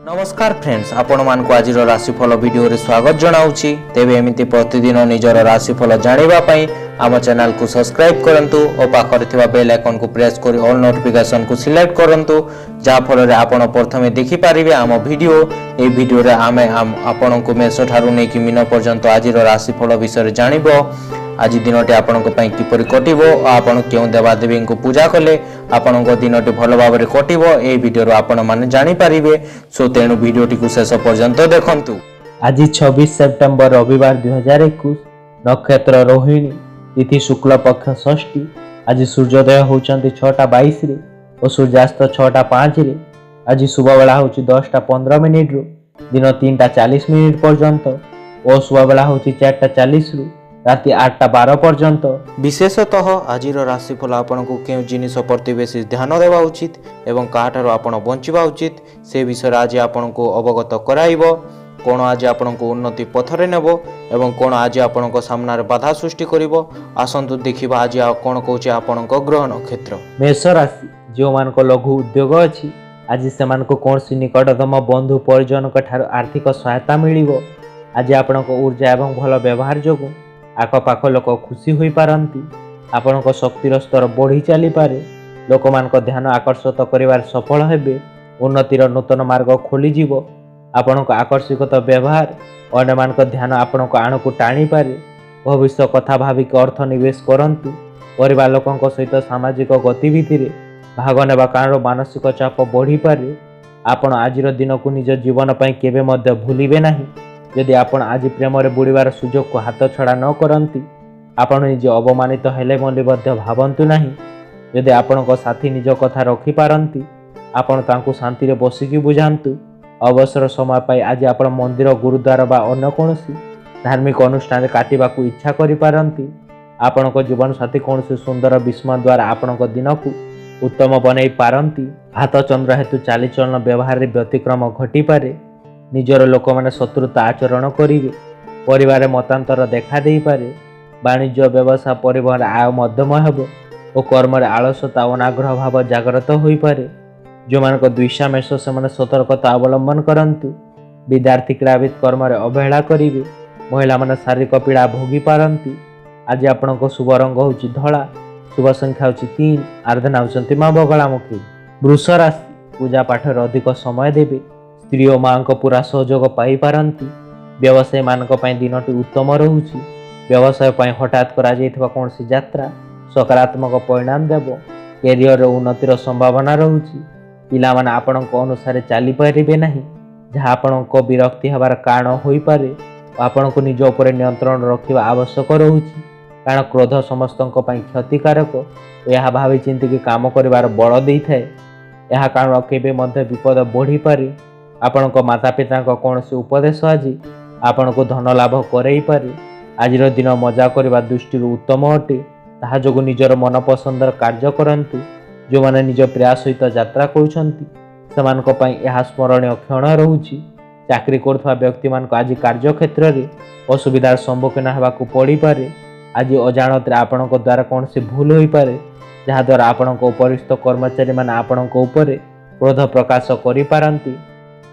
नमस्कार फ्रेंड्स, आपण मान को आज राशिफल वीडियो रे स्वागत जनाऊँगी। तेबे एमिति प्रतिदिन निजर राशिफल जानिबा पई आम चैनल को सब्सक्राइब करंतु और पाखरे थिबा बेल आइकन को प्रेस करी ऑल नोटिफिकेशन को सिलेक्ट करंतु, जा फल रे आपण प्रथमे देखि पारिबे आम वीडियो। ए वीडियो रे आमे आपण को मेष ठारू नै कि मीन पर्यंत आज राशिफल विषय जानिबो। आज दिनटी आपणक पई किपरि कटिबो और आपण केउ देवादेवी को पूजा कले आपणक दिनटी भल भाव में कटिबो ए वीडियो आपण माने जानि पारिबे। सो तेणु वीडियोटी को शेष पर्यंत देखंतु। आज 26 सेप्टेम्बर रविवार 2021, नक्षत्र रोहिणी, तिथि शुक्ल पक्ष षष्ठी। आज सूर्योदय होउचंती 6:22 रे और सूर्यास्त 6:05 रे। आज शुभ बेला होउची 10:15 रु दिन 3:40 पर्यंत और शुभ बेला होउची 4:40 रु राति 8:12 पर्यंत। विशेषतः आज राशिफल आपन को क्यों जिनिस प्रति बेसी ध्यान देवा उचित एवं काठार आपण बंचिबा उचित से विषय आज आपन को अवगत कराइब। कौन आज आपन को उन्नति पथरे नेब एवं कौन आज आपन को सामना बाधा सृष्टि करिवो। आसंतु देखिबा आज कौन कहूचे आपन को ग्रह नक्षत्र। मेष राशि जो मान को लघु उद्योग अछि, आज से मान को कौन सी निकटतम बंधु परिजन ठार आर्थिक सहायता मिलिवो। आज आपन को ऊर्जा एवं भल व्यवहार जोगु आखपाख लोक खुशी होई पारंती। आपण को शक्तिर स्तर बढ़ी चली पारे। लोक मान को ध्यान आकर्षित करिवार सफल हेबे। उन्नतिर नूतन मार्ग खोली जीवो। आपण को आकर्षित व्यवहार अन्य मान को ध्यान आपण को आण को टाणी पारे। भविष्य कथा भाविक अर्थ निवेश करंतु। परिवार लोकंक सहित सामाजिक गतिविधि रे भाग नेबा कारण मानसिक चाप बढ़ी पारे। आपण आजिर दिन को निज जीवन पई केबे मध्य भूलिबे नाही। यदि आपण आज प्रेम रे बुड़ीबार सुजोग को हाथ छड़ा न करंती, आपण निजे अवमानित हेले मल्ली मध्य भावंतु नाही। यदि आपण को साथी निज कथा रखी पारंती, आपण तांकु शांति रे बसिकी बुझांतु। अवसर समय पाई आज आपण मंदिर, गुरुद्वार बा अन्य कोनोसी धार्मिक अनुष्ठान काटिबा को इच्छा करि पारंती। आपण को जीवन साथी कोनोसी सुंदर विस्मय द्वारा आपण को दिन को उत्तम बनै पारंती। हाथ चंद्र हेतु चालीचलन व्यवहार रे व्यतिक्रम घटी पारे। निजर लोक माने शत्रुता आचरण करिवे। परिवार मतांतर देखा देई पारे। वाणिज्य व्यवसाय परिवहन आय मध्यम हेबो और कर्म रे आलसता अनाग्रह भाव जागृत होई पारे। जो मान को द्विषा मेष से माने सतर्कता अवलंबन करंतु। विद्यार्थी क्रीड़ाविद कर्म रे अवहेला करिवे। महिला माने शारीरिक पीड़ा भोगी पारंती। आज आपण को शुभ रंग होची धळा, शुभ संख्या होची 3, आराधना होचंती मां बगलामुखी। वृष राशि पूजा पाठ रे अधिक समय देबे। स्त्री और मां को पूरा सहयोग पाई पारंती। व्यवसाय मान को पई दिनटी उत्तम रहूची। व्यवसाय पई हठात करा जायथिबा कोनसी यात्रा सकारात्मक परिणाम देबो। कैरियर रे उन्नतिर संभावना रहूची। पिला माने आपण को अनुसार चली पारिबे नाही, जहा आपण को विरक्ति हबार कारण होई पारे। आपण को निज ऊपर नियंत्रण रखिबा आवश्यक रहूची, कारण क्रोध समस्तक पई क्षतिकारक। यह भावी चिंती के काम करिवार बळ देई थाए। यह कारण केबे मध्य विपद बढ़ी पारे। आपण को माता पिता को कौन से उपदेश आज आपण को धन लाभ करई पारे। आज दिन मजा करबा दृष्टि उत्तम अटे। ताहा जोगु निजर मन पसंदर कार्य करंतु। जो माने निज प्रयास सहित यात्रा करूछंती समान को पई यह स्मरणीय क्षण रहूची। चाकरी करथवा व्यक्ति मान को आज कार्य क्षेत्र रे असुविधार सम्मुखीन हेबा को पड़ी पारे। आज अजाणत रे आपण को द्वारा कौन से भूल होई पारे, जहा द्वारा आपण को उपरिस्थ कर्मचारी मान आपण को ऊपर क्रोध प्रकाश करि पारंती।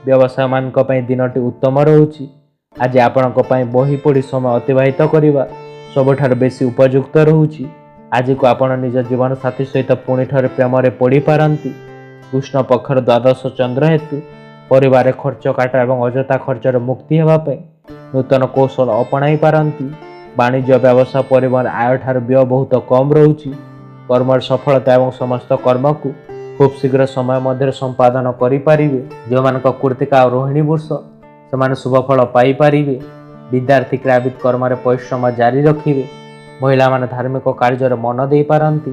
व्यवसाय मान को पई दिनटी उत्तम रहूची। आज आपण को पई बही पढ़ी समय अतिबाहित करिवा सबठार बेसी उपयुक्त रहूची। आज को आपण निज जीवन साथी सहित पुणी ठारे प्रेम रे पड़ी पारंती। कृष्ण पक्षर द्वादश चंद्र हेतु परिवार खर्च काटा एवं अजथा खर्च रे मुक्ति हेबा पई नूतन कौशल अपनाई पारंती। वाणिज्य व्यवसाय परिवहन आय ठार व्यय बहुत कम रहूची। कर्म सफलता एवं समस्त कर्म को खूब शीघ्र समय मध्य संपादन करि पारिबे। जो मान को कृतिका और रोहिणी वर्ष से शुभ फल पाई पारिबे। विद्यार्थी क्रीड़ाविद कर्म रे परिश्रम जारी रखिबे। महिला मान धार्मिक कार्य रे मन दे पारंती।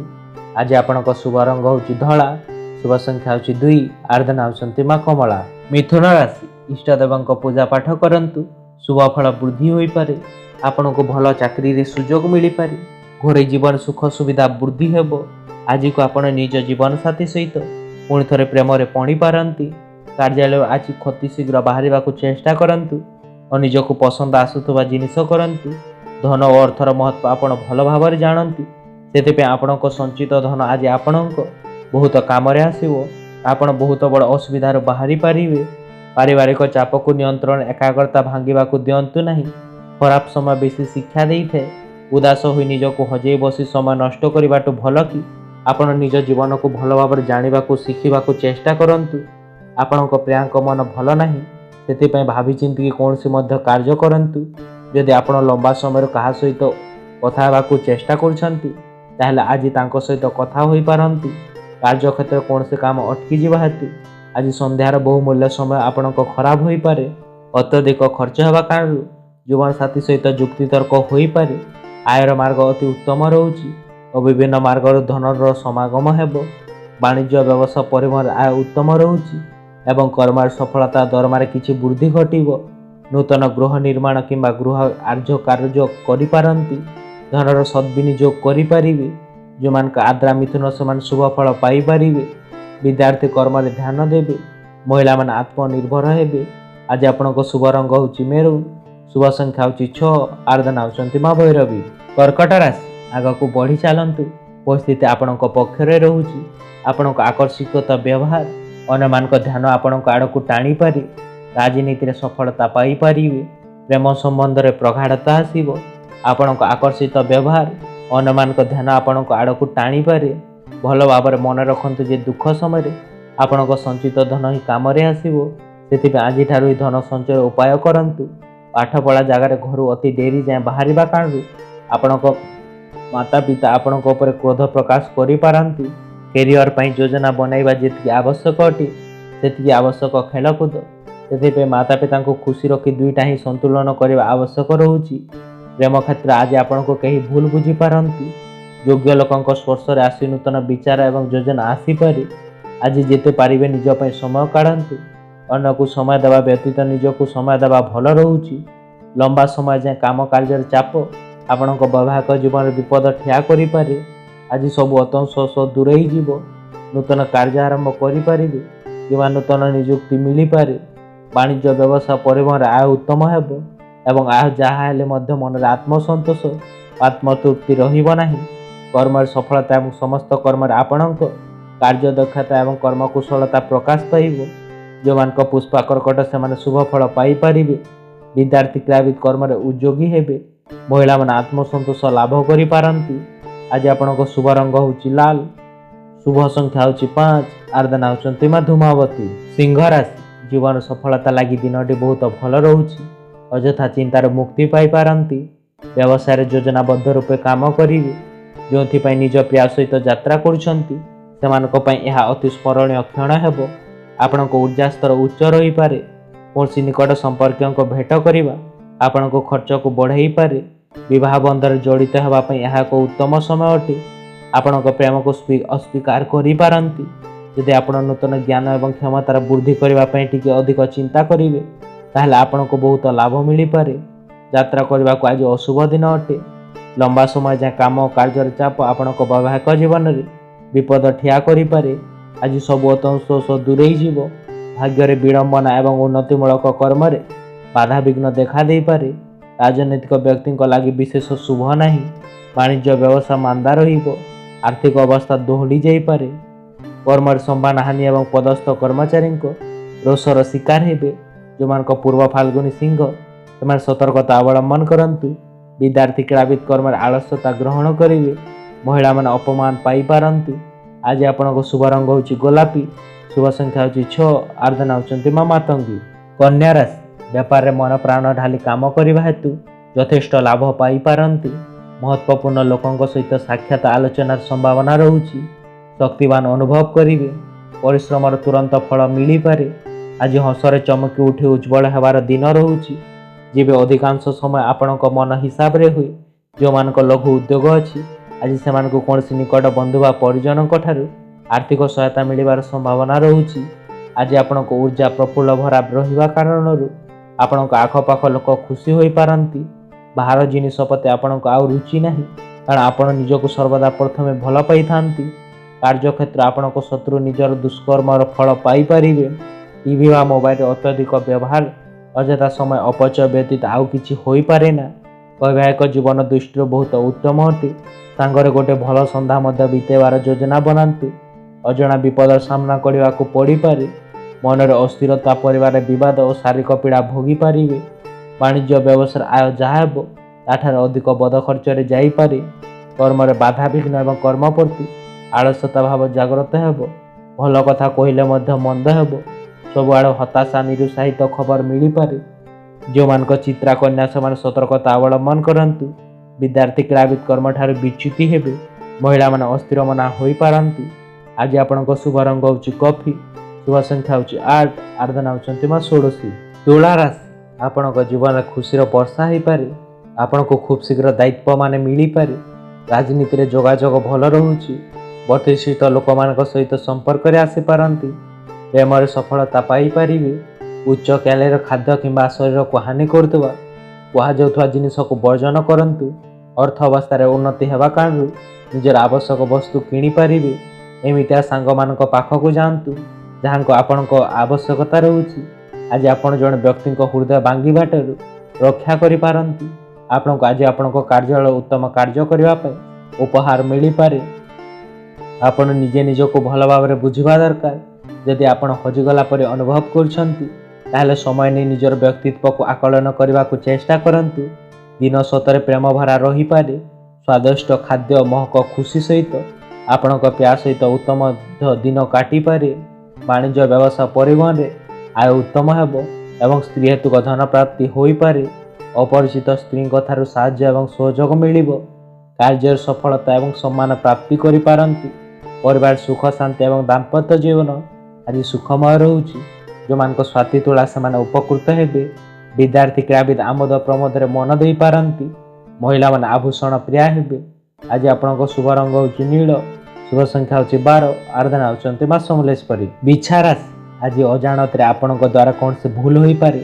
आज आपण को शुभ रंग होची धळा, शुभ संख्या होची 2, आराधना होचंती मां कमला। मिथुन राशि इष्ट देवंक पूजा पाठ करंतु। शुभ फल वृद्धि होई पारे। आपण को भल चाकरी रे सुजोग मिली पारे। घरे जीवन सुख सुविधा वृद्धि हेबो। आज को आपण निज जीवन साथी सहित पुणी थरे प्रेम रे पड़ी पारंती। कार्यालय आज क्षति शीघ्र बाहर को चेष्टा करंतु और निज को पसंद आसुवा जिनिस करंतु। धन और अर्थर महत्व आपण भल भाव जानती। से आपण संचित धन आज आपण बहुत काम आसो। आपण बहुत बड़ असुविधार बाहरी पारे। ପାରିବାରିକ ଚାପକୁ ନିୟନ୍ତ୍ରଣ ଏକାଗ୍ରତା ଭାଙ୍ଗିବାକୁ ଦିଅନ୍ତୁ ନାହିଁ। ଖରାପ ସମୟ ବେଶୀ ଶିକ୍ଷା ଦେଇଥାଏ। ଉଦାସ ହୋଇ ନିଜକୁ ହଜେଇ ବସି ସମୟ ନଷ୍ଟ କରିବାଠୁ ଭଲ କି ଆପଣ ନିଜ ଜୀବନକୁ ଭଲ ଭାବରେ ଜାଣିବାକୁ ଶିଖିବାକୁ ଚେଷ୍ଟା କରନ୍ତୁ। ଆପଣଙ୍କ ପ୍ରିୟାଙ୍କ ମନ ଭଲ ନାହିଁ, ସେଥିପାଇଁ ଭାବିଚିନ୍ତିକି କୌଣସି ମଧ୍ୟ କାର୍ଯ୍ୟ କରନ୍ତୁ। ଯଦି ଆପଣ ଲମ୍ବା ସମୟରୁ କାହା ସହିତ କଥା ହେବାକୁ ଚେଷ୍ଟା କରୁଛନ୍ତି, ତାହେଲେ ଆଜି ତାଙ୍କ ସହିତ କଥା ହୋଇପାରନ୍ତି। କାର୍ଯ୍ୟକ୍ଷେତ୍ରରେ କୌଣସି କାମ ଅଟକିଯିବା ହେତୁ ଆଜି ସନ୍ଧ୍ୟାର ବହୁମୂଲ୍ୟ ସମୟ ଆପଣଙ୍କ ଖରାପ ହୋଇପାରେ। ଅତ୍ୟଧିକ ଖର୍ଚ୍ଚ ହେବା କାରଣରୁ ଜୀବନସାଥୀ ସହିତ ଯୁକ୍ତିତର୍କ ହୋଇପାରେ। ଆୟର ମାର୍ଗ ଅତି ଉତ୍ତମ ରହୁଛି ଓ ବିଭିନ୍ନ ମାର୍ଗରୁ ଧନର ସମାଗମ ହେବ। ବାଣିଜ୍ୟ ବ୍ୟବସାୟ ପରିବହନରେ ଆୟ ଉତ୍ତମ ରହୁଛି ଏବଂ କର୍ମରେ ସଫଳତା ଦରମାରେ କିଛି ବୃଦ୍ଧି ଘଟିବ। ନୂତନ ଗୃହ ନିର୍ମାଣ କିମ୍ବା ଗୃହ କାର୍ଯ୍ୟ କରିପାରନ୍ତି। ଧନର ସଦ୍ବିନିଯୋଗ କରିପାରିବେ। ଯେଉଁମାନଙ୍କ ଆଦ୍ରା ମିଥୁନ ସେମାନେ ଶୁଭ ଫଳ ପାଇପାରିବେ। ବିଦ୍ୟାର୍ଥୀ କର୍ମରେ ଧ୍ୟାନ ଦେବେ। ମହିଳାମାନେ ଆତ୍ମନିର୍ଭର ହେବେ। ଆଜି ଆପଣଙ୍କ ଶୁଭ ରଙ୍ଗ ହେଉଛି ମେରୁନ୍। ଶୁଭ ସଂଖ୍ୟା ହେଉଛି 6। ଆରାଧନା ହେଉଛନ୍ତି ମା ଭୈରବୀ। କର୍କଟ ରାଶି, ଆଗକୁ ବଢ଼ି ଚାଲନ୍ତୁ। ପରିସ୍ଥିତି ଆପଣଙ୍କ ପକ୍ଷରେ ରହୁଛି। ଆପଣଙ୍କ ଆକର୍ଷିତ ବ୍ୟବହାର ଅନ୍ୟମାନଙ୍କ ଧ୍ୟାନ ଆପଣଙ୍କ ଆଡ଼କୁ ଟାଣିପାରେ। ରାଜନୀତିରେ ସଫଳତା ପାଇପାରିବେ। ପ୍ରେମ ସମ୍ବନ୍ଧରେ ପ୍ରଗାଢ଼ତା ଆସିବ। ଆପଣଙ୍କ ଆକର୍ଷିତ ବ୍ୟବହାର ଅନ୍ୟମାନଙ୍କ ଧ୍ୟାନ ଆପଣଙ୍କ ଆଡ଼କୁ ଟାଣିପାରେ। ଭଲ ଭାବରେ ମନେ ରଖନ୍ତୁ ଯେ ଦୁଃଖ ସମୟରେ ଆପଣଙ୍କ ସଞ୍ଚିତ ଧନ ହିଁ କାମରେ ଆସିବ। ସେଥିପାଇଁ ଆଜିଠାରୁ ହିଁ ଧନ ସଞ୍ଚୟ ଉପାୟ କରନ୍ତୁ। ପାଠପଢ଼ା ଜାଗାରେ ଘରୁ ଅତି ଡେରି ଯାଏଁ ବାହାରିବା କାରଣରୁ ଆପଣଙ୍କ ମାତା ପିତା ଆପଣଙ୍କ ଉପରେ କ୍ରୋଧ ପ୍ରକାଶ କରିପାରନ୍ତି। କ୍ୟାରିୟର ପାଇଁ ଯୋଜନା ବନାଇବା ଯେତିକି ଆବଶ୍ୟକ ଅଟେ, ସେତିକି ଆବଶ୍ୟକ ଖେଳକୁଦ। ସେଥିପାଇଁ ମାତା ପିତାଙ୍କୁ ଖୁସି ରଖି ଦୁଇଟା ହିଁ ସନ୍ତୁଳନ କରିବା ଆବଶ୍ୟକ ରହୁଛି। ପ୍ରେମ କ୍ଷେତ୍ର ଆଜି ଆପଣଙ୍କୁ କେହି ଭୁଲ ବୁଝିପାରନ୍ତି। ଯୋଗ୍ୟ ଲୋକଙ୍କ ସ୍ପର୍ଶରେ ଆସି ନୂତନ ବିଚାର ଏବଂ ଯୋଜନା ଆସିପାରେ। ଆଜି ଯେତେ ପାରିବେ ନିଜ ପାଇଁ ସମୟ କାଢ଼ନ୍ତୁ। ଅନ୍ୟକୁ ସମୟ ଦେବା ବ୍ୟତୀତ ନିଜକୁ ସମୟ ଦେବା ଭଲ ରହୁଛି। ଲମ୍ବା ସମୟ ଯାଏଁ କାମ କାର୍ଯ୍ୟର ଚାପ ଆପଣଙ୍କ ବୈବାହିକ ଜୀବନରେ ବିପଦ ଠିଆ କରିପାରେ। ଆଜି ସବୁ ଅସନ୍ତୋଷ ଦୂରେଇ ଯିବ। ନୂତନ କାର୍ଯ୍ୟ ଆରମ୍ଭ କରିପାରିବେ କିମ୍ବା ନୂତନ ନିଯୁକ୍ତି ମିଳିପାରେ। ବାଣିଜ୍ୟ ବ୍ୟବସାୟ ପରିବହନରେ ଆୟ ଉତ୍ତମ ହେବ ଏବଂ ଆୟ ଯାହା ହେଲେ ମଧ୍ୟ ମନରେ ଆତ୍ମସନ୍ତୋଷ ଆତ୍ମତୃପ୍ତି ରହିବ ନାହିଁ। କର୍ମରେ ସଫଳତା ଏବଂ ସମସ୍ତ କର୍ମରେ ଆପଣଙ୍କ କାର୍ଯ୍ୟଦକ୍ଷତା ଏବଂ କର୍ମକୁଶଳତା ପ୍ରକାଶ ପାଇବ। ଯେଉଁମାନଙ୍କ ପୁଷ୍ପା କର୍କଟ ସେମାନେ ଶୁଭ ଫଳ ପାଇପାରିବେ। ବିଦ୍ୟାର୍ଥୀ କ୍ରୀଡ଼ାବିତ କର୍ମରେ ଉଦ୍ୟୋଗୀ ହେବେ। ମହିଳାମାନେ ଆତ୍ମସନ୍ତୋଷ ଲାଭ କରିପାରନ୍ତି। ଆଜି ଆପଣଙ୍କ ଶୁଭ ରଙ୍ଗ ହେଉଛି ଲାଲ। ଶୁଭ ସଂଖ୍ୟା ହେଉଛି 5। ଆରାଧନା ହେଉଛନ୍ତି ମା ଧୂମାବତୀ। ସିଂହ ରାଶି, ଜୀବନ ସଫଳତା ଲାଗି ଦିନଟି ବହୁତ ଭଲ ରହୁଛି। ଅଯଥା ଚିନ୍ତାରୁ ମୁକ୍ତି ପାଇପାରନ୍ତି। ବ୍ୟବସାୟରେ ଯୋଜନାବଦ୍ଧ ରୂପେ କାମ କରିବେ। ଯେଉଁଥିପାଇଁ ନିଜ ପ୍ରିୟ ସହିତ ଯାତ୍ରା କରୁଛନ୍ତି, ସେମାନଙ୍କ ପାଇଁ ଏହା ଅତି ସ୍ମରଣୀୟ କ୍ଷଣ ହେବ। ଆପଣଙ୍କ ଉର୍ଜା ସ୍ତର ଉଚ୍ଚ ରହିପାରେ। କୌଣସି ନିକଟ ସମ୍ପର୍କୀୟଙ୍କ ଭେଟ କରିବା ଆପଣଙ୍କ ଖର୍ଚ୍ଚକୁ ବଢ଼ାଇପାରେ। ବିବାହ ବନ୍ଧନରେ ଜଡ଼ିତ ହେବା ପାଇଁ ଏହା ଏକ ଉତ୍ତମ ସମୟ ଅଟେ। ଆପଣଙ୍କ ପ୍ରେମକୁ ଅସ୍ୱୀକାର କରିପାରନ୍ତି। ଯଦି ଆପଣ ନୂତନ ଜ୍ଞାନ ଏବଂ କ୍ଷମତାର ବୃଦ୍ଧି କରିବା ପାଇଁ ଟିକେ ଅଧିକ ଚିନ୍ତା କରିବେ, ତାହେଲେ ଆପଣଙ୍କୁ ବହୁତ ଲାଭ ମିଳିପାରେ। ଯାତ୍ରା କରିବାକୁ ଆଜି ଅଶୁଭ ଦିନ ଅଟେ। ଲମ୍ବା ସମୟ ଯାଏଁ କାମ ଓ କାର୍ଯ୍ୟର ଚାପ ଆପଣଙ୍କ ବୈବାହିକ ଜୀବନରେ ବିପଦ ଠିଆ କରିପାରେ। ଆଜି ସବୁ ଅସନ୍ତୋଷ ଦୂରେଇ ଯିବ। ଭାଗ୍ୟରେ ବିଡ଼ମ୍ବନା ଏବଂ ଉନ୍ନତିମୂଳକ କର୍ମରେ ବାଧାବିଘ୍ନ ଦେଖା ଦେଇପାରେ। ରାଜନୈତିକ ବ୍ୟକ୍ତିଙ୍କ ଲାଗି ବିଶେଷ ଶୁଭ ନାହିଁ। ବାଣିଜ୍ୟ ବ୍ୟବସାୟ ମାନ୍ଦା ରହିବ। ଆର୍ଥିକ ଅବସ୍ଥା ଦୋହଲି ଯାଇପାରେ। କର୍ମରେ ସମ୍ମାନହାନି ଏବଂ ପଦସ୍ଥ କର୍ମଚାରୀଙ୍କ ରୋଷର ଶିକାର ହେବେ। ଯେଉଁମାନଙ୍କ ପୂର୍ବ ଫାଲ୍ଗୁନୀ ସିଂହ, ସେମାନେ ସତର୍କତା ଅବଲମ୍ବନ କରନ୍ତୁ। ବିଦ୍ୟାର୍ଥୀ କ୍ରୀଡ଼ାବିତ କର୍ମରେ ଆଳସ୍ୟତା ଗ୍ରହଣ କରିବେ। ମହିଳାମାନେ ଅପମାନ ପାଇପାରନ୍ତି। ଆଜି ଆପଣଙ୍କ ଶୁଭ ରଙ୍ଗ ହେଉଛି ଗୋଲାପୀ। ଶୁଭ ସଂଖ୍ୟା ହେଉଛି 6। ଆରାଧନା ହେଉଛନ୍ତି ମା ମାତଙ୍ଗୀ। କନ୍ୟା ରାଶି, ବେପାରରେ ମନ ପ୍ରାଣ ଢାଲି କାମ କରିବା ହେତୁ ଯଥେଷ୍ଟ ଲାଭ ପାଇପାରନ୍ତି। ମହତ୍ତ୍ୱପୂର୍ଣ୍ଣ ଲୋକଙ୍କ ସହିତ ସାକ୍ଷାତ ଆଲୋଚନାର ସମ୍ଭାବନା ରହୁଛି। ଶକ୍ତିବାନ ଅନୁଭବ କରିବେ। ପରିଶ୍ରମର ତୁରନ୍ତ ଫଳ ମିଳିପାରେ। ଆଜି ହସରେ ଚମକି ଉଠି ଉଜ୍ଜଳ ହେବାର ଦିନ ରହୁଛି। ଯେବେ ଅଧିକାଂଶ ସମୟ ଆପଣଙ୍କ ମନ ହିସାବରେ ହୁଏ। ଯେଉଁମାନଙ୍କ ଲଘୁ ଉଦ୍ୟୋଗ ଅଛି, ଆଜି ସେମାନଙ୍କୁ କୌଣସି ନିକଟ ବନ୍ଧୁ ବା ପରିଜନଙ୍କ ଠାରୁ ଆର୍ଥିକ ସହାୟତା ମିଳିବାର ସମ୍ଭାବନା ରହୁଛି। ଆଜି ଆପଣଙ୍କ ଉର୍ଜା ପ୍ରଫୁଲ୍ଲ ଭରା ରହିବା କାରଣରୁ ଆପଣଙ୍କ ଆଖପାଖ ଲୋକ ଖୁସି ହୋଇପାରନ୍ତି। ବାହାର ଜିନିଷ ପ୍ରତି ଆପଣଙ୍କ ଆଉ ରୁଚି ନାହିଁ, କାରଣ ଆପଣ ନିଜକୁ ସର୍ବଦା ପ୍ରଥମେ ଭଲ ପାଇଥାନ୍ତି। କାର୍ଯ୍ୟକ୍ଷେତ୍ର ଆପଣଙ୍କ ଶତ୍ରୁ ନିଜର ଦୁଷ୍କର୍ମର ଫଳ ପାଇପାରିବେ। ଟିଭି ବା ମୋବାଇଲର ଅତ୍ୟଧିକ ବ୍ୟବହାର ଅଯଥା ସମୟ ଅପଚୟ ବ୍ୟତୀତ ଆଉ କିଛି ହୋଇପାରେ ନା। ବୈବାହିକ ଜୀବନ ଦୃଷ୍ଟିରୁ ବହୁତ ଉତ୍ତମ ଅଟେ। ସାଙ୍ଗରେ ଗୋଟେ ଭଲ ସନ୍ଧ୍ୟା ମଧ୍ୟ ବିତେଇବାର ଯୋଜନା ବନାନ୍ତୁ। ଅଜଣା ବିପଦର ସାମ୍ନା କରିବାକୁ ପଡ଼ିପାରେ। ମନରେ ଅସ୍ଥିରତା, ପରିବାରରେ ବିବାଦ ଓ ଶାରୀରିକ ପୀଡ଼ା ଭୋଗି ପାରିବେ। ବାଣିଜ୍ୟ ବ୍ୟବସାୟର ଆୟ ଯାହା ହେବ ତାଠାରୁ ଅଧିକ ବଦ ଖର୍ଚ୍ଚରେ ଯାଇପାରେ। କର୍ମରେ ବାଧାବିଘ୍ନ ଏବଂ କର୍ମ ପ୍ରତି ଆଳସ୍ୟତା ଭାବ ଜାଗ୍ରତ ହେବ। ଭଲ କଥା କହିଲେ ମଧ୍ୟ ମନ୍ଦ ହେବ। ସବୁଆଡ଼େ ହତାଶା, ନିରୁତ୍ସାହିତ ଖବର ମିଳିପାରେ। ଯେଉଁମାନଙ୍କ ଚିତ୍ରା କନ୍ୟା ସେମାନେ ସତର୍କତା ଅବଲମ୍ବନ କରନ୍ତୁ। ବିଦ୍ୟାର୍ଥୀ କ୍ରୀଡ଼ାବିତ କର୍ମଠାରୁ ବିଚ୍ୟୁତି ହେବେ। ମହିଳାମାନେ ଅସ୍ଥିର ମନା ହୋଇପାରନ୍ତି। ଆଜି ଆପଣଙ୍କ ଶୁଭ ରଙ୍ଗ ହେଉଛି କଫି, ଶୁଭ ସଂଖ୍ୟା ହେଉଛି 8, ଆରାଧନା ହେଉଛନ୍ତି ମା ଷୋଡ଼ଶୀ। ତୁଳା ରାଶି, ଆପଣଙ୍କ ଜୀବନରେ ଖୁସିର ବର୍ଷା ହୋଇପାରେ। ଆପଣଙ୍କୁ ଖୁବ୍ ଶୀଘ୍ର ଦାୟିତ୍ୱ ମିଳିପାରେ। ରାଜନୀତିରେ ଯୋଗାଯୋଗ ଭଲ ରହୁଛି। ପ୍ରତିଷ୍ଠିତ ଲୋକମାନଙ୍କ ସହିତ ସମ୍ପର୍କରେ ଆସିପାରନ୍ତି। ପ୍ରେମରେ ସଫଳତା ପାଇପାରିବେ। ଉଚ୍ଚ କ୍ୟାଲୋରି ଖାଦ୍ୟ କିମ୍ବା ଶରୀରକୁ ହାନି କରୁଥିବା କୁହାଯାଉଥିବା ଜିନିଷକୁ ବର୍ଜନ କରନ୍ତୁ। ଅର୍ଥ ଅବସ୍ଥାରେ ଉନ୍ନତି ହେବା କାରଣରୁ ନିଜର ଆବଶ୍ୟକ ବସ୍ତୁ କିଣିପାରିବେ। ଏମିତିଆ ସାଙ୍ଗମାନଙ୍କ ପାଖକୁ ଯାଆନ୍ତୁ ଯାହାଙ୍କ ଆପଣଙ୍କ ଆବଶ୍ୟକତା ରହୁଛି। ଆଜି ଆପଣ ଜଣେ ବ୍ୟକ୍ତିଙ୍କ ହୃଦୟ ଭାଙ୍ଗିବାଠାରୁ ରକ୍ଷା କରିପାରନ୍ତି। ଆପଣଙ୍କୁ ଆଜି ଆପଣଙ୍କ କାର୍ଯ୍ୟାଳୟ ଉତ୍ତମ କାର୍ଯ୍ୟ କରିବା ପାଇଁ ଉପହାର ମିଳିପାରେ। ଆପଣ ନିଜେ ନିଜକୁ ଭଲ ଭାବରେ ବୁଝିବା ଦରକାର। ଯଦି ଆପଣ ହଜିଗଲା ପରି ଅନୁଭବ କରୁଛନ୍ତି ତାହେଲେ ସମୟ ନେଇ ନିଜର ବ୍ୟକ୍ତିତ୍ୱକୁ ଆକଳନ କରିବାକୁ ଚେଷ୍ଟା କରନ୍ତୁ। ଦିନ ସତରେ ପ୍ରେମ ଭରା ରହିପାରେ। ସ୍ୱାଦିଷ୍ଟ ଖାଦ୍ୟ, ମହକ, ଖୁସି ସହିତ ଆପଣଙ୍କ ପ୍ରିୟା ସହିତ ଉତ୍ତମ ଦିନ କାଟିପାରେ। ବାଣିଜ୍ୟ, ବ୍ୟବସାୟ, ପରିବହନରେ ଆୟ ଉତ୍ତମ ହେବ ଏବଂ ସ୍ତ୍ରୀ ହେତୁକ ଧନ ପ୍ରାପ୍ତି ହୋଇପାରେ। ଅପରିଚିତ ସ୍ତ୍ରୀଙ୍କ ଠାରୁ ସାହାଯ୍ୟ ଏବଂ ସହଯୋଗ ମିଳିବ। କାର୍ଯ୍ୟରେ ସଫଳତା ଏବଂ ସମ୍ମାନ ପ୍ରାପ୍ତି କରିପାରନ୍ତି। ପରିବାର ସୁଖ, ଶାନ୍ତି ଏବଂ ଦାମ୍ପତ୍ୟ ଜୀବନ ଆଜି ସୁଖମୟ ରହୁଛି। ଯେଉଁମାନଙ୍କ ସ୍ୱାତି ତୁଳା ସେମାନେ ଉପକୃତ ହେବେ। ବିଦ୍ୟାର୍ଥୀ କ୍ରୀଡ଼ାବିତ ଆମୋଦ ପ୍ରମୋଦରେ ମନ ଦେଇପାରନ୍ତି। ମହିଳାମାନେ ଆଭୂଷଣ ପ୍ରିୟା ହେବେ। ଆଜି ଆପଣଙ୍କ ଶୁଭ ରଙ୍ଗ ହେଉଛି ନୀଳ, ଶୁଭ ସଂଖ୍ୟା ହେଉଛି 12, ଆରାଧନା ହେଉଛନ୍ତି ମା ସମଲେଶ୍ୱରୀ। ବିଛା ରାଶି, ଆଜି ଅଜାଣତରେ ଆପଣଙ୍କ ଦ୍ୱାରା କୌଣସି ଭୁଲ ହୋଇପାରେ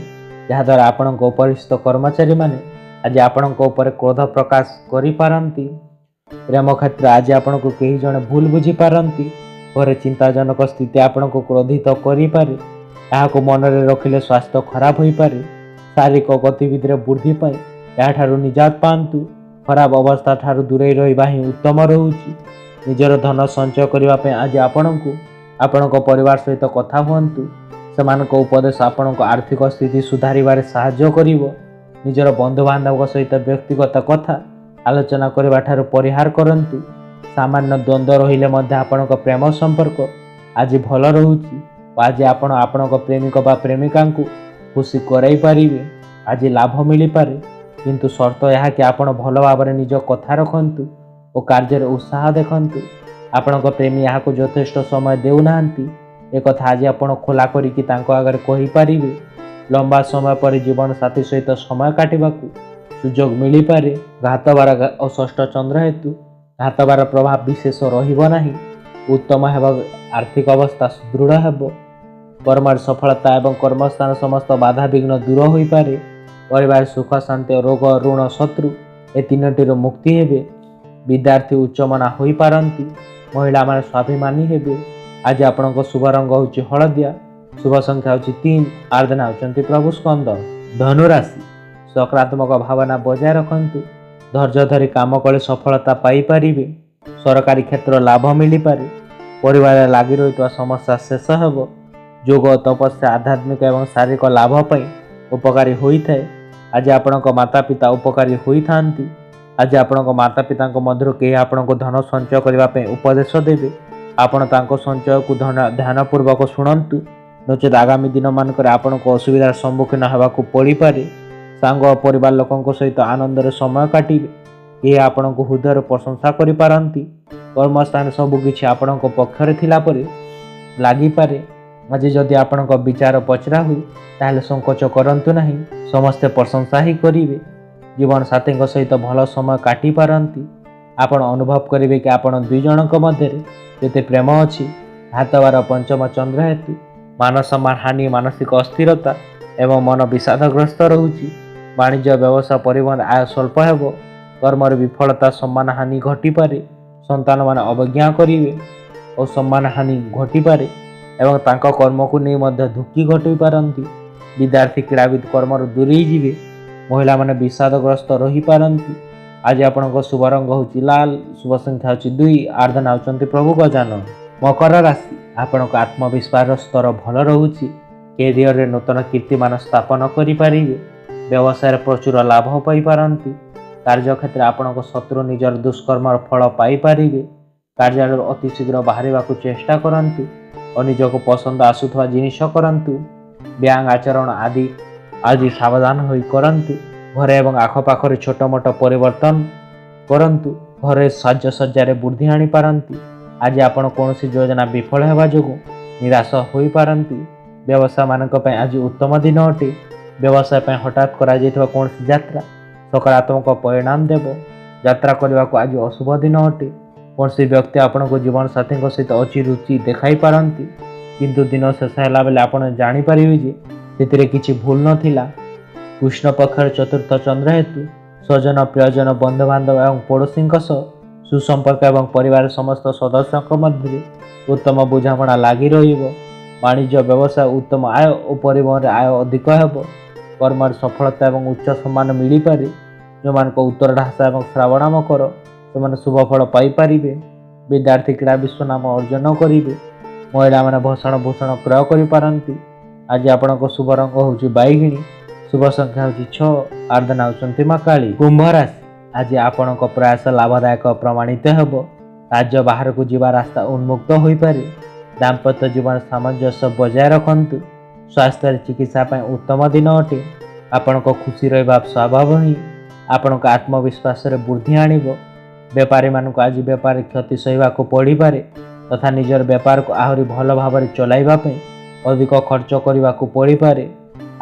ଯାହାଦ୍ୱାରା ଆପଣଙ୍କ ଉପରିସ୍ଥ କର୍ମଚାରୀମାନେ ଆଜି ଆପଣଙ୍କ ଉପରେ କ୍ରୋଧ ପ୍ରକାଶ କରିପାରନ୍ତି। ପ୍ରେମ କ୍ଷେତ୍ର ଆଜି ଆପଣଙ୍କୁ କେହି ଜଣେ ଭୁଲ ବୁଝିପାରନ୍ତି। ଘରେ ଚିନ୍ତାଜନକ ସ୍ଥିତି ଆପଣଙ୍କୁ କ୍ରୋଧିତ କରିପାରେ। ଏହାକୁ ମନରେ ରଖିଲେ ସ୍ୱାସ୍ଥ୍ୟ ଖରାପ ହୋଇପାରେ। ଶାରୀରିକ ଗତିବିଧିରେ ବୃଦ୍ଧି ପାଇଁ ଏହାଠାରୁ ନିଜାତ ପାଆନ୍ତୁ। ଖରାପ ଅବସ୍ଥା ଠାରୁ ଦୂରେଇ ରହିବା ହିଁ ଉତ୍ତମ ରହୁଛି। ନିଜର ଧନ ସଞ୍ଚୟ କରିବା ପାଇଁ ଆଜି ଆପଣଙ୍କୁ ଆପଣଙ୍କ ପରିବାର ସହିତ କଥା ହୁଅନ୍ତୁ। ସେମାନଙ୍କ ଉପଦେଶ ଆପଣଙ୍କ ଆର୍ଥିକ ସ୍ଥିତି ସୁଧାରିବାରେ ସାହାଯ୍ୟ କରିବ। ନିଜର ବନ୍ଧୁବାନ୍ଧବଙ୍କ ସହିତ ବ୍ୟକ୍ତିଗତ କଥା ଆଲୋଚନା କରିବା ଠାରୁ ପରିହାର କରନ୍ତୁ। ସାମାନ୍ୟ ଦ୍ୱନ୍ଦ୍ୱ ରହିଲେ ମଧ୍ୟ ଆପଣଙ୍କ ପ୍ରେମ ସମ୍ପର୍କ ଆଜି ଭଲ ରହୁଛି ଓ ଆଜି ଆପଣ ଆପଣଙ୍କ ପ୍ରେମିକ ବା ପ୍ରେମିକାଙ୍କୁ ଖୁସି କରାଇ ପାରିବେ। ଆଜି ଲାଭ ମିଳିପାରେ, କିନ୍ତୁ ସର୍ତ୍ତ ଏହା କି ଆପଣ ଭଲ ଭାବରେ ନିଜ କଥା ରଖନ୍ତୁ ଓ କାର୍ଯ୍ୟରେ ଉତ୍ସାହ ଦେଖନ୍ତୁ। ଆପଣଙ୍କ ପ୍ରେମୀ ଏହାକୁ ଯଥେଷ୍ଟ ସମୟ ଦେଉନାହାନ୍ତି, ଏକଥା ଆଜି ଆପଣ ଖୋଲା କରିକି ତାଙ୍କ ଆଗରେ କହିପାରିବେ। ଲମ୍ବା ସମୟ ପରେ ଜୀବନସାଥୀ ସହିତ ସମୟ କାଟିବାକୁ ସୁଯୋଗ ମିଳିପାରେ। ଘାତବାର ଓ ଷଷ୍ଠ ଚନ୍ଦ୍ର ହେତୁ ଘାତବାର ପ୍ରଭାବ ବିଶେଷ ରହିବ ନାହିଁ। ଉତ୍ତମ ହେବ, ଆର୍ଥିକ ଅବସ୍ଥା ସୁଦୃଢ଼ ହେବ। କର୍ମରେ ସଫଳତା ଏବଂ କର୍ମସ୍ଥାନ ସମସ୍ତ ବାଧାବିଘ୍ନ ଦୂର ହୋଇପାରେ। ପରିବାର ସୁଖ, ଶାନ୍ତି, ରୋଗ, ଋଣ, ଶତ୍ରୁ ଏ ତିନୋଟିରୁ ମୁକ୍ତି ହେବେ। ବିଦ୍ୟାର୍ଥୀ ଉଚ୍ଚମନା ହୋଇପାରନ୍ତି। ମହିଳାମାନେ ସ୍ୱାଭିମାନୀ ହେବେ। ଆଜି ଆପଣଙ୍କ ଶୁଭ ରଙ୍ଗ ହେଉଛି ହଳଦିଆ, ଶୁଭ ସଂଖ୍ୟା ହେଉଛି 3, ଆରାଧନା ହେଉଛନ୍ତି ପ୍ରଭୁ ସ୍କନ୍ଦ। ଧନୁରାଶି, ସକାରାତ୍ମକ ଭାବନା ବଜାୟ ରଖନ୍ତୁ। ଧୈର୍ଯ୍ୟ ଧରି କାମ କଲେ ସଫଳତା ପାଇପାରିବେ। ସରକାରୀ କ୍ଷେତ୍ର ଲାଭ ମିଳିପାରେ। ପରିବାରରେ ଲାଗି ରହିଥିବା ସମସ୍ୟା ଶେଷ ହେବ। ଯୋଗ, ତପସ୍ୟା ଆଧ୍ୟାତ୍ମିକ ଏବଂ ଶାରୀରିକ ଲାଭ ପାଇଁ ଉପକାରୀ ହୋଇଥାଏ। ଆଜି ଆପଣଙ୍କ ମାତାପିତା ଉପକାରୀ ହୋଇଥାନ୍ତି। ଆଜି ଆପଣଙ୍କ ମାତାପିତାଙ୍କ ମଧ୍ୟରୁ କେହି ଆପଣଙ୍କୁ ଧନ ସଞ୍ଚୟ କରିବା ପାଇଁ ଉପଦେଶ ଦେବେ। ଆପଣ ତାଙ୍କ ସଞ୍ଚୟକୁ ଧ୍ୟାନପୂର୍ବକ ଶୁଣନ୍ତୁ, ନଚେତ୍ ଆଗାମୀ ଦିନମାନଙ୍କରେ ଆପଣଙ୍କୁ ଅସୁବିଧାର ସମ୍ମୁଖୀନ ହେବାକୁ ପଡ଼ିପାରେ। ସାଙ୍ଗ ଓ ପରିବାର ଲୋକଙ୍କ ସହିତ ଆନନ୍ଦରେ ସମୟ କାଟିବେ। କେହି ଆପଣଙ୍କୁ ହୃଦୟରୁ ପ୍ରଶଂସା କରିପାରନ୍ତି। କର୍ମସ୍ଥାନରେ ସବୁକିଛି ଆପଣଙ୍କ ପକ୍ଷରେ ଥିଲା ପରି ଲାଗିପାରେ। ଆଜି ଯଦି ଆପଣଙ୍କ ବିଚାର ପଚରା ହୁଏ ତାହେଲେ ସଂକୋଚ କରନ୍ତୁ ନାହିଁ, ସମସ୍ତେ ପ୍ରଶଂସା ହିଁ କରିବେ। ଜୀବନସାଥୀଙ୍କ ସହିତ ଭଲ ସମୟ କାଟିପାରନ୍ତି। ଆପଣ ଅନୁଭବ କରିବେ କି ଆପଣ ଦୁଇ ଜଣଙ୍କ ମଧ୍ୟରେ କେତେ ପ୍ରେମ ଅଛି। ହାତବାର ପଞ୍ଚମ ଚନ୍ଦ୍ର ହେତୁ ମାନସମ୍ମାନ ହାନି, ମାନସିକ ଅସ୍ଥିରତା ଏବଂ ମନ ବିଷାଦଗ୍ରସ୍ତ ରହୁଛି। ବାଣିଜ୍ୟ, ବ୍ୟବସାୟ, ପରିବହନ ଆୟ ସ୍ୱଳ୍ପ ହେବ। କର୍ମରେ ବିଫଳତା, ସମ୍ମାନ ହାନି ଘଟିପାରେ। ସନ୍ତାନମାନେ ଅବଜ୍ଞା କରିବେ ଓ ସମ୍ମାନ ହାନି ଘଟିପାରେ ଏବଂ ତାଙ୍କ କର୍ମକୁ ନେଇ ମଧ୍ୟ ଦୁଃଖୀ ଘଟିପାରନ୍ତି। ବିଦ୍ୟାର୍ଥୀ କ୍ରୀଡ଼ାବିତ କର୍ମରୁ ଦୂରେଇ ଯିବେ। ମହିଳାମାନେ ବିଷାଦଗ୍ରସ୍ତ ରହିପାରନ୍ତି। ଆଜି ଆପଣଙ୍କ ଶୁଭ ରଙ୍ଗ ହେଉଛି ଲାଲ, ଶୁଭ ସଂଖ୍ୟା ହେଉଛି 2, ଆରାଧନା ହେଉଛନ୍ତି ପ୍ରଭୁ ଗଜାନନ। ମକର ରାଶି, ଆପଣଙ୍କ ଆତ୍ମବିଶ୍ୱାସର ସ୍ତର ଭଲ ରହୁଛି। କ୍ୟାରିୟରରେ ନୂତନ କୀର୍ତ୍ତିମାନ ସ୍ଥାପନ କରିପାରିବେ। ବ୍ୟବସାୟରେ ପ୍ରଚୁର ଲାଭ ପାଇପାରନ୍ତି। କାର୍ଯ୍ୟକ୍ଷେତ୍ରରେ ଆପଣଙ୍କ ଶତ୍ରୁ ନିଜର ଦୁଷ୍କର୍ମର ଫଳ ପାଇପାରିବେ। କାର୍ଯ୍ୟାଳୟରୁ ଅତି ଶୀଘ୍ର ବାହାରିବାକୁ ଚେଷ୍ଟା କରନ୍ତୁ ଓ ନିଜକୁ ପସନ୍ଦ ଆସୁଥିବା ଜିନିଷ କରନ୍ତୁ। ବ୍ୟାଙ୍କ ଆଚରଣ ଆଜି ସାବଧାନ ହୋଇ କରନ୍ତୁ। ଘରେ ଏବଂ ଆଖପାଖରେ ଛୋଟ ମୋଟ ପରିବର୍ତ୍ତନ କରନ୍ତୁ। ଘରେ ସାଜସଜ୍ଜାରେ ବୃଦ୍ଧି ଆଣିପାରନ୍ତି। ଆଜି ଆପଣ କୌଣସି ଯୋଜନା ବିଫଳ ହେବା ଯୋଗୁଁ ନିରାଶ ହୋଇପାରନ୍ତି। ବ୍ୟବସାୟୀମାନଙ୍କ ପାଇଁ ଆଜି ଉତ୍ତମ ଦିନ ଅଟେ। ବ୍ୟବସାୟ ପାଇଁ ହଠାତ୍ କରାଯାଇଥିବା କୌଣସି ଯାତ୍ରା ସକାରାତ୍ମକ ପରିଣାମ ଦେବ। ଯାତ୍ରା କରିବାକୁ ଆଜି ଅଶୁଭ ଦିନ ଅଟେ। କୌଣସି ବ୍ୟକ୍ତି ଆପଣଙ୍କ ଜୀବନସାଥୀଙ୍କ ସହିତ ଅଚିରୁଚି ଦେଖାଇ ପାରନ୍ତି, କିନ୍ତୁ ଦିନ ଶେଷ ହେଲା ବେଳେ ଆପଣ ଜାଣିପାରିବେ ଯେ ସେଥିରେ କିଛି ଭୁଲ ନଥିଲା। କୃଷ୍ଣ ପକ୍ଷର ଚତୁର୍ଥ ଚନ୍ଦ୍ର ହେତୁ ସ୍ୱଜନ, ପ୍ରିୟଜନ, ବନ୍ଧୁବାନ୍ଧବ ଏବଂ ପଡ଼ୋଶୀଙ୍କ ସହ ସୁସମ୍ପର୍କ ଏବଂ ପରିବାରର ସମସ୍ତ ସଦସ୍ୟଙ୍କ ମଧ୍ୟରେ ଉତ୍ତମ ବୁଝାମଣା ଲାଗି ରହିବ। ବାଣିଜ୍ୟ ବ୍ୟବସାୟ ଉତ୍ତମ ଆୟ ଓ ପରିବହନରେ ଆୟ ଅଧିକ ହେବ। କର୍ମରେ ସଫଳତା ଏବଂ ଉଚ୍ଚ ସମ୍ମାନ ମିଳିପାରେ। ଯେଉଁମାନଙ୍କ ଉତ୍ତରାଧାଶ ଏବଂ ଶ୍ରାବଣ ମକର ସେମାନେ ଶୁଭ ଫଳ ପାଇପାରିବେ। ବିଦ୍ୟାର୍ଥୀ କ୍ରୀଡ଼ା ବିଶ୍ୱ ନାମ ଅର୍ଜନ କରିବେ। ମହିଳାମାନେ ଭୂଷଣ କ୍ରୟ କରିପାରନ୍ତି। ଆଜି ଆପଣଙ୍କ ଶୁଭ ରଙ୍ଗ ହେଉଛି ବାଇଗିଣୀ। ଶୁଭ ସଂଖ୍ୟା ହେଉଛି 6। ଆରାଧନା ହେଉଛନ୍ତି ମା କାଳୀ। କୁମ୍ଭ ରାଶି, ଆଜି ଆପଣଙ୍କ ପ୍ରୟାସ ଲାଭଦାୟକ ପ୍ରମାଣିତ ହେବ। ରାଜ୍ୟ ବାହାରକୁ ଯିବା ରାସ୍ତା ଉନ୍ମୁକ୍ତ ହୋଇପାରେ। ଦାମ୍ପତ୍ୟ ଜୀବନ ସାମଞ୍ଜସ୍ୟ ବଜାୟ ରଖନ୍ତୁ। ସ୍ୱାସ୍ଥ୍ୟରେ ଚିକିତ୍ସା ପାଇଁ ଉତ୍ତମ ଦିନ ଅଟେ। ଆପଣଙ୍କ ଖୁସି ରହିବା ସ୍ୱଭାବ ହିଁ ଆପଣଙ୍କ ଆତ୍ମବିଶ୍ୱାସରେ ବୃଦ୍ଧି ଆଣିବ। ବେପାରୀମାନଙ୍କୁ ଆଜି ବେପାରରେ କ୍ଷତି ସହିବାକୁ ପଡ଼ିପାରେ ତଥା ନିଜର ବେପାରକୁ ଆହୁରି ଭଲ ଭାବରେ ଚଲାଇବା ପାଇଁ ଅଧିକ ଖର୍ଚ୍ଚ କରିବାକୁ ପଡ଼ିପାରେ।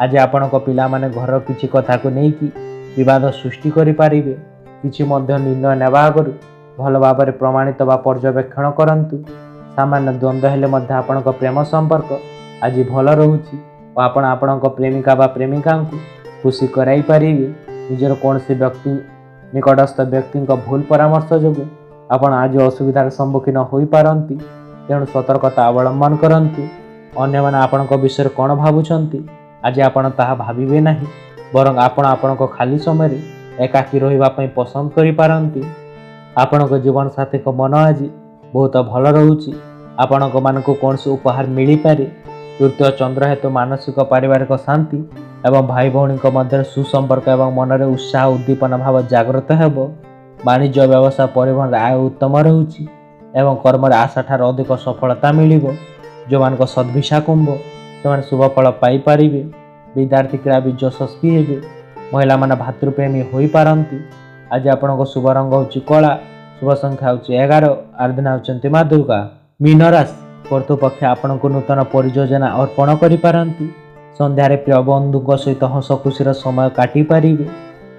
ଆଜି ଆପଣଙ୍କ ପିଲାମାନେ ଘରର କିଛି କଥାକୁ ନେଇକି ବିବାଦ ସୃଷ୍ଟି କରିପାରିବେ। କିଛି ମଧ୍ୟ ନିର୍ଣ୍ଣୟ ନେବା ଆଗରୁ ଭଲ ଭାବରେ ପ୍ରମାଣିତ ବା ପର୍ଯ୍ୟବେକ୍ଷଣ କରନ୍ତୁ। ସାମାନ୍ୟ ଦ୍ୱନ୍ଦ୍ୱ ହେଲେ ମଧ୍ୟ ଆପଣଙ୍କ ପ୍ରେମ ସମ୍ପର୍କ ଆଜି ଭଲ ରହୁଛି ଓ ଆପଣ ଆପଣଙ୍କ ପ୍ରେମିକା ବା ପ୍ରେମିକାଙ୍କୁ ଖୁସି କରାଇ ପାରିବେ। ନିଜର କୌଣସି ନିକଟସ୍ଥ ବ୍ୟକ୍ତିଙ୍କ ଭୁଲ ପରାମର୍ଶ ଯୋଗୁଁ ଆପଣ ଆଜି ଅସୁବିଧାର ସମ୍ମୁଖୀନ ହୋଇପାରନ୍ତି। ତେଣୁ ସତର୍କତା ଅବଲମ୍ବନ କରନ୍ତୁ। ଅନ୍ୟମାନେ ଆପଣଙ୍କ ବିଷୟରେ କ'ଣ ଭାବୁଛନ୍ତି ଆଜି ଆପଣ ତାହା ଭାବିବେ ନାହିଁ, ବରଂ ଆପଣ ଆପଣଙ୍କ ଖାଲି ସମୟରେ ଏକାକୀ ରହିବା ପାଇଁ ପସନ୍ଦ କରିପାରନ୍ତି। ଆପଣଙ୍କ ଜୀବନସାଥୀଙ୍କ ମନ ଆଜି ବହୁତ ଭଲ ରହୁଛି। ଆପଣଙ୍କମାନଙ୍କୁ କୌଣସି ଉପହାର ମିଳିପାରେ। ତୃତୀୟ ଚନ୍ଦ୍ର ହେତୁ ମାନସିକ ପାରିବାରିକ ଶାନ୍ତି ଏବଂ ଭାଇ ଭଉଣୀଙ୍କ ମଧ୍ୟରେ ସୁସମ୍ପର୍କ ଏବଂ ମନରେ ଉତ୍ସାହ ଉଦ୍ଦୀପନା ଭାବ ଜାଗ୍ରତ ହେବ। ବାଣିଜ୍ୟ ବ୍ୟବସାୟ ପରିବହନରେ ଆୟ ଉତ୍ତମ ରହୁଛି ଏବଂ କର୍ମରେ ଆଶାଠାରୁ ଅଧିକ ସଫଳତା ମିଳିବ। ଯେଉଁମାନଙ୍କ ସଦ୍ଭିଷା କୁମ୍ଭ ସେମାନେ ଶୁଭ ଫଳ ପାଇପାରିବେ। ବିଦ୍ୟାର୍ଥୀ କ୍ରୀଡ଼ା ବି ଯଶସ୍ୱୀ ହେବେ। ମହିଳାମାନେ ଭାତୃପ୍ରେମୀ ହୋଇପାରନ୍ତି। ଆଜି ଆପଣଙ୍କ ଶୁଭ ରଙ୍ଗ ହେଉଛି କଳା। ଶୁଭ ସଂଖ୍ୟା ହେଉଛି 11। ଆରାଧନା ହେଉଛନ୍ତି ମା ଦୁର୍ଗା। ମୀନ ରାଶି, କର୍ତ୍ତୃପକ୍ଷ ଆପଣଙ୍କୁ ନୂତନ ପରିଯୋଜନା ଅର୍ପଣ କରିପାରନ୍ତି। ସନ୍ଧ୍ୟାରେ ପ୍ରିୟ ବନ୍ଧୁଙ୍କ ସହିତ ହସ ଖୁସିର ସମୟ କାଟିପାରିବେ।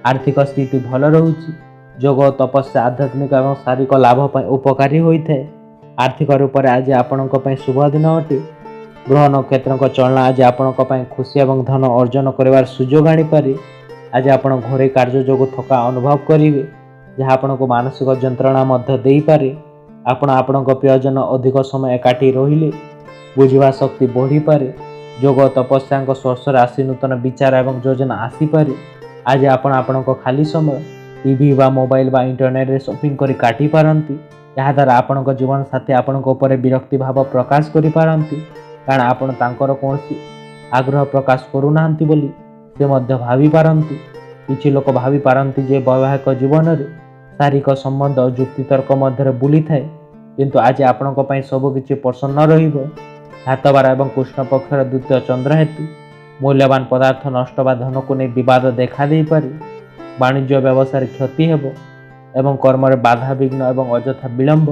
ଆର୍ଥିକ ସ୍ଥିତି ଭଲ ରହୁଛି। ଯୋଗ ଓ ତପସ୍ୟା ଆଧ୍ୟାତ୍ମିକ ଏବଂ ଶାରୀରିକ ଲାଭ ପାଇଁ ଉପକାରୀ ହୋଇଥାଏ। ଆର୍ଥିକ ରୂପରେ ଆଜି ଆପଣଙ୍କ ପାଇଁ ଶୁଭ ଦିନ ଅଟେ। ଗ୍ରହ ନକ୍ଷତ୍ରଙ୍କ ଚଳନା ଆଜି ଆପଣଙ୍କ ପାଇଁ ଖୁସି ଏବଂ ଧନ ଅର୍ଜନ କରିବାର ସୁଯୋଗ ଆଣିପାରେ। ଆଜି ଆପଣ ଘରୋଇ କାର୍ଯ୍ୟ ଯୋଗୁଁ ଥକା ଅନୁଭବ କରିବେ, ଯାହା ଆପଣଙ୍କୁ ମାନସିକ ଯନ୍ତ୍ରଣା ମଧ୍ୟ ଦେଇପାରେ। ଆପଣ ଆପଣଙ୍କ ପ୍ରିୟଜନ ଅଧିକ ସମୟ ଏକାଠି ରହିଲେ ବୁଝିବା ଶକ୍ତି ବଢ଼ିପାରେ। ଯୋଗ ଓ ତପସ୍ୟାଙ୍କ ସ୍ପର୍ଶରେ ଆସି ନୂତନ ବିଚାର ଏବଂ ଯୋଜନା ଆସିପାରେ। ଆଜି ଆପଣ ଆପଣଙ୍କ ଖାଲି ସମୟ ଟିଭି ବା ମୋବାଇଲ ବା ଇଣ୍ଟରନେଟରେ ସପିଂ କରି କାଟିପାରନ୍ତି। ଏହାଦ୍ୱାରା ଆପଣଙ୍କ ଜୀବନସାଥୀ ଆପଣଙ୍କ ଉପରେ ବିରକ୍ତି ଭାବ ପ୍ରକାଶ କରିପାରନ୍ତି, କାରଣ ଆପଣ ତାଙ୍କର କୌଣସି ଆଗ୍ରହ ପ୍ରକାଶ କରୁନାହାନ୍ତି ବୋଲି ସେ ମଧ୍ୟ ଭାବିପାରନ୍ତି। କିଛି ଲୋକ ଭାବିପାରନ୍ତି ଯେ ବୈବାହିକ ଜୀବନରେ ଶାରୀରିକ ସମ୍ବନ୍ଧ ଓ ଯୁକ୍ତିତର୍କ ମଧ୍ୟରେ ବୁଲିଥାଏ, କିନ୍ତୁ ଆଜି ଆପଣଙ୍କ ପାଇଁ ସବୁକିଛି ପ୍ରସନ୍ନ ରହିବ। ହାତବାର ଏବଂ କୃଷ୍ଣ ପକ୍ଷର ଦ୍ୱିତୀୟ ଚନ୍ଦ୍ର ହେତୁ ମୂଲ୍ୟବାନ ପଦାର୍ଥ ନଷ୍ଟ ବା ଧନକୁ ନେଇ ବିବାଦ ଦେଖାଦେଇପାରେ। ବାଣିଜ୍ୟ ବ୍ୟବସାୟରେ କ୍ଷତି ହେବ ଏବଂ କର୍ମରେ ବାଧାବିଘ୍ନ ଏବଂ ଅଯଥା ବିଳମ୍ବ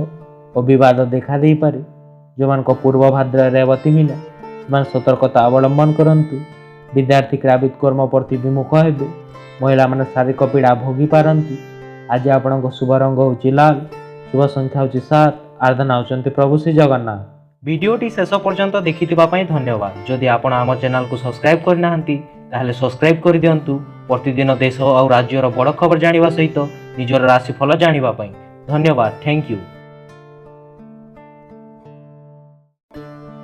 ଓ ବିବାଦ ଦେଖାଦେଇପାରେ। ଯେଉଁମାନଙ୍କ ପୂର୍ବ ଭାଦ୍ର ରେବତୀ ମୀନ ସେମାନେ ସତର୍କତା ଅବଲମ୍ବନ କରନ୍ତୁ। ବିଦ୍ୟାର୍ଥୀ କ୍ରୀଡ଼ାବିତ କର୍ମ ପ୍ରତି ବିମୁଖ ହେବେ। ମହିଳାମାନେ ଶାରୀରିକ ପୀଡ଼ା ଭୋଗିପାରନ୍ତି। ଆଜି ଆପଣଙ୍କ ଶୁଭ ରଙ୍ଗ ହେଉଛି ଲାଲ। ଶୁଭ ସଂଖ୍ୟା ହେଉଛି 7। ଆରାଧନା ହେଉଛନ୍ତି ପ୍ରଭୁ ଶ୍ରୀ ଜଗନ୍ନାଥ। ଭିଡ଼ିଓଟି ଶେଷ ପର୍ଯ୍ୟନ୍ତ ଦେଖିଥିବା ପାଇଁ ଧନ୍ୟବାଦ। ଯଦି ଆପଣ ଆମ ଚ୍ୟାନେଲକୁ ସବସ୍କ୍ରାଇବ୍ କରିନାହାନ୍ତି ତାହେଲେ ସବସ୍କ୍ରାଇବ୍ କରିଦିଅନ୍ତୁ। ପ୍ରତିଦିନ ଦେଶ ଆଉ ରାଜ୍ୟର ବଡ଼ ଖବର ଜାଣିବା ସହିତ ନିଜର ରାଶିଫଳ ଜାଣିବା ପାଇଁ। ଧନ୍ୟବାଦ। Thank you.